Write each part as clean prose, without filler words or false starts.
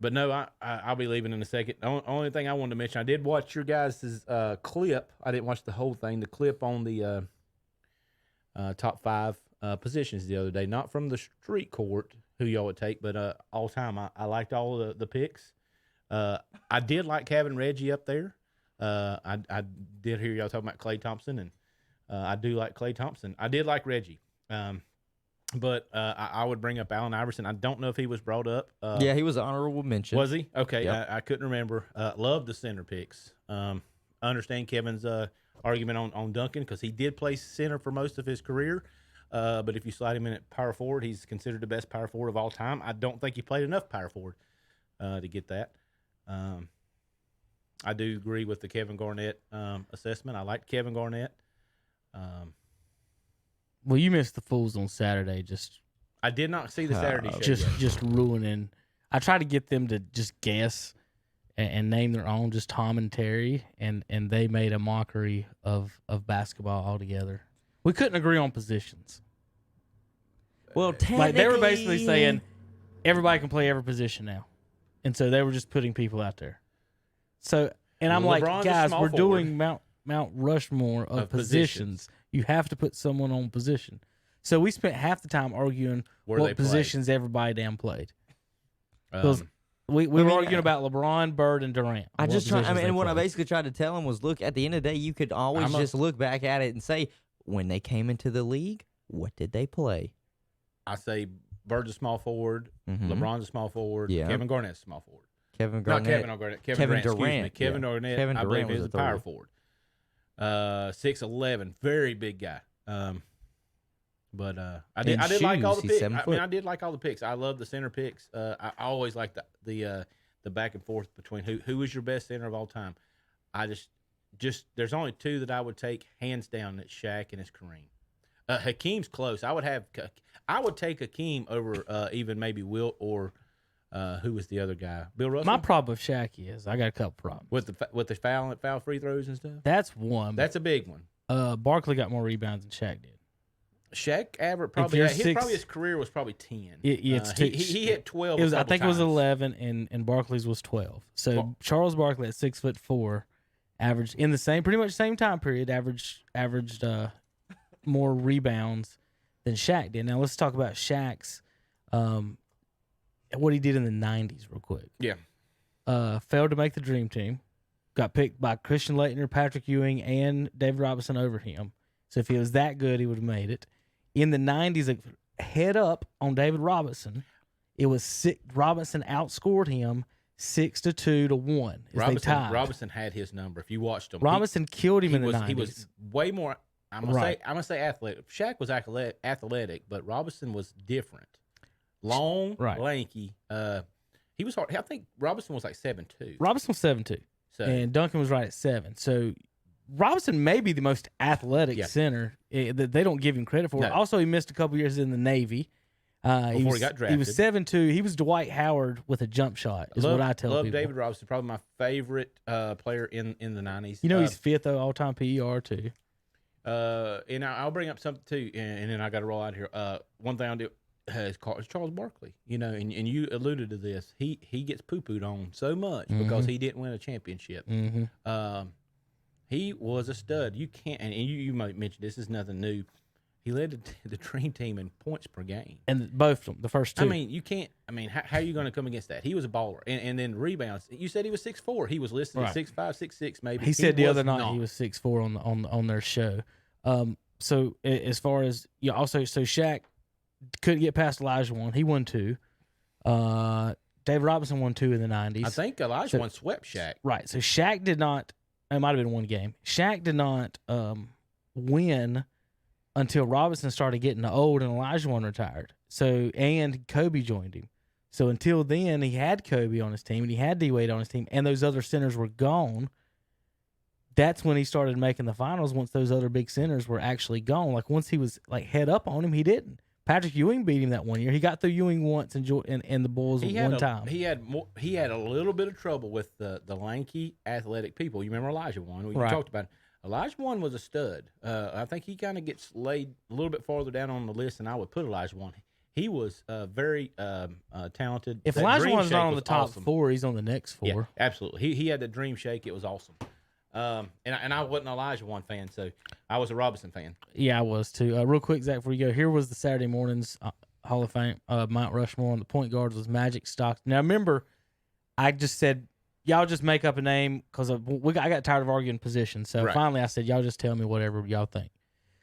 But no, I'll be leaving in a second. The only thing I wanted to mention, I did watch your guys' clip. I didn't watch the whole thing. The clip on the top 5 positions the other day, not from the street court, who y'all would take, but all time. I liked all of the picks. I did like Kevin Reggie up there. I did hear y'all talking about Klay Thompson, and I do like Klay Thompson. I did like Reggie. But I would bring up Allen Iverson. I don't know if he was brought up. Yeah, he was an honorable mention. Was he? Okay, Yep. I couldn't remember. Love the center picks. Understand Kevin's argument on Duncan because he did play center for most of his career. But if you slide him in at power forward, he's considered the best power forward of all time. I don't think he played enough power forward to get that. I do agree with the Kevin Garnett assessment. I like Kevin Garnett. Well, you missed the Fools on Saturday. I did not see the Saturday show Just ruining. I tried to get them to just guess and name their own, just Tom and Terry, and they made a mockery of basketball altogether. We couldn't agree on positions. Well, Like they were basically saying everybody can play every position now, and so they were just putting people out there. So, and I'm like, LeBron's a guys, small we're forward. doing Mount Rushmore of positions. positions. You have to put someone on position. So we spent half the time arguing Where they what positions everybody damn played. Um, We were arguing about LeBron, Bird, and Durant. I what just try. I positions mean, they and what I played. basically tried to tell him was, look, at the end of the day, you could always just look back at it and say, when they came into the league, what did they play? I say Bird's a small forward. Mhm. LeBron's a small forward. Yeah. Kevin Garnett's a small forward. Kevin Garnett. Not Kevin Garnett. Kevin Durant. Excuse me. Kevin Garnett. Kevin I Durant believe was is a a power third. forward. 6'11", very big guy. But I did like all the shoes, he's picks. 7 foot. I did like all the picks. I love the center picks. I always like the back and forth between who is your best center of all time. I just there's only 2 that I would take hands down. It's Shaq and it's Kareem. Hakeem's close. I would take Hakeem over even maybe Wilt or who was the other guy? Bill Russell. My problem with Shaq is I got a couple problems. with the foul free throws and stuff. That's one. That's a big one. Barkley got more rebounds than Shaq did. Shaq average you're his career was probably 10. It's he hit 12. I think it was times. 11, and Barkley's was 12. So Charles Barkley at 6'4", averaged in the pretty much same time period, averaged more rebounds than Shaq did. Now let's talk about Shaq's what he did in the 90s real quick. Yeah. Failed to make the Dream Team. Got picked by Christian Laettner, Patrick Ewing, and David Robinson over him. So if he was that good, he would have made it. In the 90s, head up on David Robinson. It was Robinson outscored him 6-2 to 1. They tied. Robinson had his number. If you watched him, Robinson killed him in the 90s. He was way more. I'm gonna say athletic. Shaq was athletic, but Robinson was different. Long, lanky. He was hard. I think Robinson was like 7'2". Robinson was 7'2", and Duncan was right at 7. So Robinson may be the most athletic center that they don't give him credit for. No. Also, he missed a couple years in the Navy. Before he got drafted. He was 7'2". He was Dwight Howard with a jump shot, is what I tell people. Love David Robinson, probably my favorite player in the 90s. You know, he's 5th all-time PER, too. And I'll bring up something, too, and then I got to roll out here. One thing I'll do is Charles Barkley. You know, and you alluded to this. He gets poo-pooed on so much because he didn't win a championship. Mm-hmm. He was a stud. You can't, and you might mention this is nothing new. He led the Dream Team in points per game, and both of them, the first 2. I mean, you can't. I mean, how are you going to come against that? He was a baller, and then rebounds. You said he was 6'4". He was listed at 6'5", 6'6", maybe. He said the other night he was 6'4" on their show. So as far as also Shaq couldn't get past Olajuwon. He won 2. David Robinson won 2 in the 90s. I think Olajuwon swept Shaq. Right. So Shaq did not. It might have been one game. Shaq did not win until Robinson started getting old and Olajuwon retired. So and Kobe joined him. So until then, he had Kobe on his team and he had D-Wade on his team, and those other centers were gone. That's when he started making the finals. Once those other big centers were actually gone, like once he was like head up on him, he didn't. Patrick Ewing beat him that one year. He got through Ewing once and the Bulls one time. He had a little bit of trouble with the lanky athletic people. You remember Olajuwon? We talked about it. Olajuwon was a stud. I think he kind of gets laid a little bit farther down on the list than I would put Olajuwon. He was very talented. If That Elijah dream Warren's shake not on was the top awesome. 4, he's on the next 4. Yeah, absolutely. He had the dream shake. It was awesome. And I wasn't an Elijah Warren fan, so I was a Robinson fan. Yeah, I was too. Real quick, Zach, before you go, here was the Saturday morning's Hall of Fame Mount Rushmore. On the point guards was Magic, Stockton. Now remember, I just said y'all just make up a name because I got tired of arguing positions. So finally, I said y'all just tell me whatever y'all think.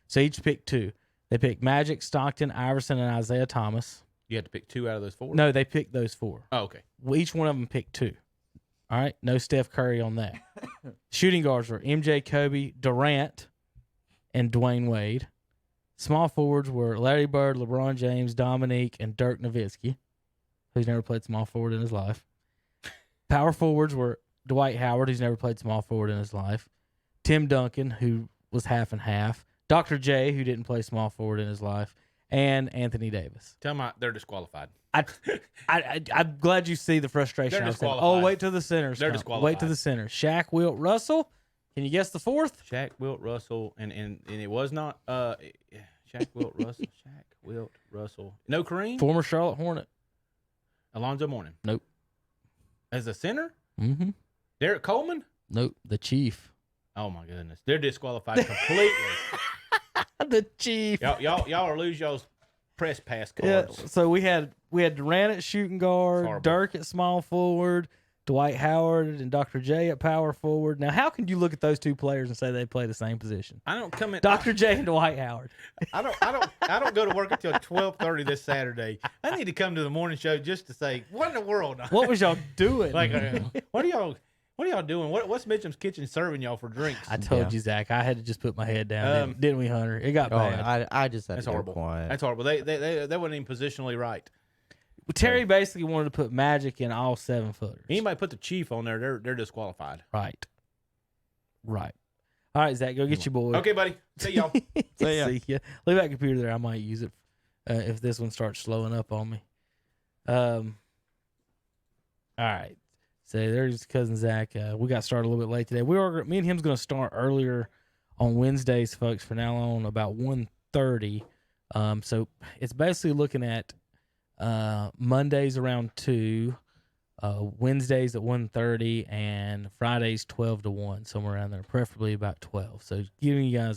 So each picked 2. They picked Magic, Stockton, Iverson, and Isaiah Thomas. You had to pick 2 out of those 4? No, they picked those 4. Oh, okay. Well, each one of them picked 2. All right, no Steph Curry on that. Shooting guards were MJ, Kobe, Durant, and Dwayne Wade. Small forwards were Larry Bird, LeBron James, Dominique, and Dirk Nowitzki, who's never played small forward in his life. Power forwards were Dwight Howard, who's never played small forward in his life. Tim Duncan, who was half and half. Dr. J, who didn't play small forward in his life. And Anthony Davis. Tell them they're disqualified. I'm glad you see the frustration. They're I was saying, disqualified. wait till the centers. They're come. disqualified. Wait till the centers. Shaq, Wilt, Russell. Can you guess the 4th? Shaq, Wilt, Russell, and it was not Shaq, Wilt, Russell, Shaq, Wilt, Russell. No Kareem? Former Charlotte Hornet. Alonzo Mourning. Nope. As a center? Mm-hmm. Derek Coleman? Nope. The Chief. Oh my goodness. They're disqualified completely. The Chief. Y'all are lose y'all's press pass Yeah. cards. So we had Durant at shooting guard, Horrible. Dirk at small forward, Dwight Howard and Dr. J at power forward. Now, how can you look at those 2 players and say they play the same position? I don't come in. Dr. J and Dwight Howard. I don't go to work until 12:30 this Saturday. I need to come to the morning show just to say, what in the world? What was y'all doing? Like, what are y'all doing? What's Mitchum's Kitchen serving y'all for drinks? I told you, Zach. I had to just put my head down, didn't we, Hunter? It got bad. I just had That's to horrible. go quiet. That's horrible. They wasn't even positionally right. Terry basically wanted to put Magic in all 7-footers. Anybody put the Chief on there, they're disqualified. Right. All right, Zach, go get your boy. Okay, buddy. See y'all. See ya. Leave that computer there. I might use it if this one starts slowing up on me. All right. So there's cousin Zach. We got started a little bit late today. Me and him's going to start earlier on Wednesdays, folks. From now on, about 1:30. So it's basically looking at Mondays around 2, Wednesdays at 1:30, and Fridays 12 to 1, somewhere around there, preferably about 12. So giving you guys